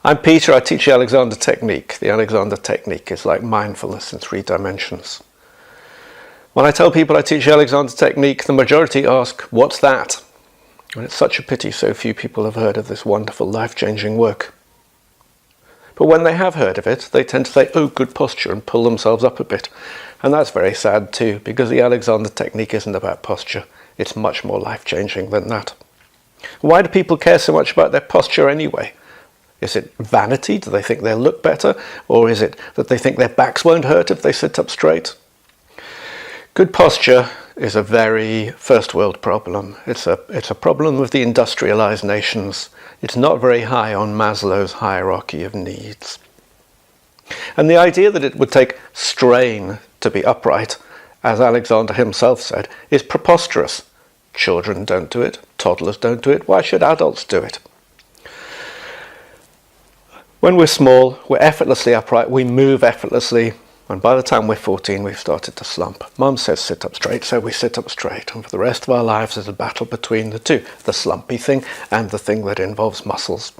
I'm Peter, I teach the Alexander Technique. The Alexander Technique is like mindfulness in 3 dimensions. When I tell people I teach the Alexander Technique, the majority ask, what's that? And it's such a pity so few people have heard of this wonderful life-changing work. But when they have heard of it, they tend to say, oh, good posture, and pull themselves up a bit. And that's very sad too, because the Alexander Technique isn't about posture. It's much more life-changing than that. Why do people care so much about their posture anyway? Is it vanity? Do they think they'll look better? Or is it that they think their backs won't hurt if they sit up straight? Good posture is a very first world problem. It's a problem with the industrialized nations. It's not very high on Maslow's hierarchy of needs. And the idea that it would take strain to be upright, as Alexander himself said, is preposterous. Children don't do it. Toddlers don't do it. Why should adults do it? When we're small, we're effortlessly upright, we move effortlessly, and by the time we're 14, we've started to slump. Mum says sit up straight, so we sit up straight, and for the rest of our lives there's a battle between the two, the slumpy thing and the thing that involves muscles.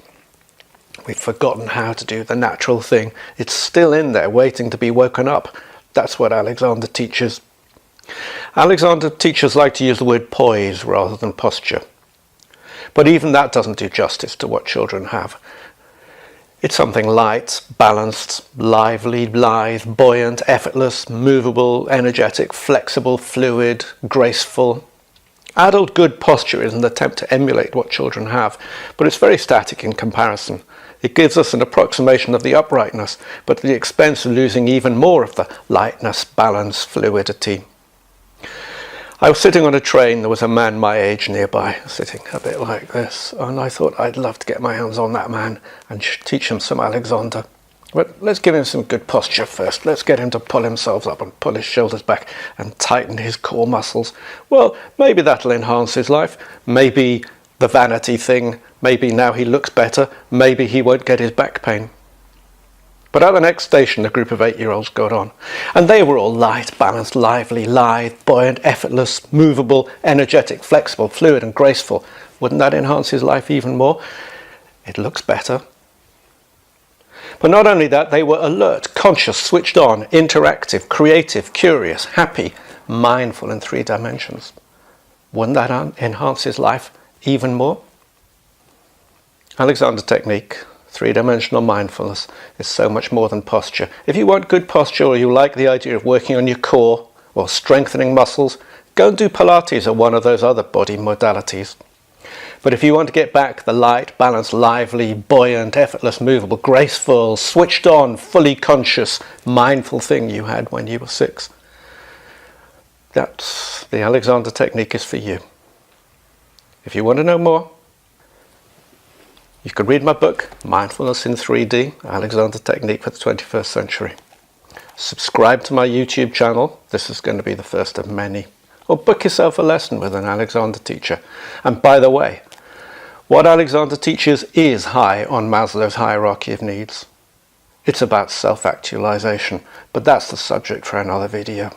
We've forgotten how to do the natural thing. It's still in there, waiting to be woken up. That's what Alexander teaches. Alexander teachers like to use the word poise rather than posture. But even that doesn't do justice to what children have. It's something light, balanced, lively, lithe, buoyant, effortless, movable, energetic, flexible, fluid, graceful. Adult good posture is an attempt to emulate what children have, but it's very static in comparison. It gives us an approximation of the uprightness, but at the expense of losing even more of the lightness, balance, fluidity. I was sitting on a train, there was a man my age nearby, sitting a bit like this, and I thought I'd love to get my hands on that man and teach him some Alexander. But let's give him some good posture first. Let's get him to pull himself up and pull his shoulders back and tighten his core muscles. Well, maybe that'll enhance his life. Maybe the vanity thing, maybe now he looks better, maybe he won't get his back pain. But at the next station, a group of 8-year-olds got on, and they were all light, balanced, lively, lithe, buoyant, effortless, movable, energetic, flexible, fluid and graceful. Wouldn't that enhance his life even more? It looks better. But not only that, they were alert, conscious, switched on, interactive, creative, curious, happy, mindful in 3 dimensions. Wouldn't that enhance his life even more? Alexander Technique, 3-dimensional mindfulness, is so much more than posture. If you want good posture, or you like the idea of working on your core or strengthening muscles, go and do Pilates or one of those other body modalities. But if you want to get back the light, balanced, lively, buoyant, effortless, movable, graceful, switched on, fully conscious, mindful thing you had when you were 6, that's the Alexander Technique is for you. If you want to know more, you can read my book, Mindfulness in 3D, Alexander Technique for the 21st Century. Subscribe to my YouTube channel. This is going to be the first of many. Or book yourself a lesson with an Alexander teacher. And by the way, what Alexander teaches is high on Maslow's hierarchy of needs. It's about self-actualization, but that's the subject for another video.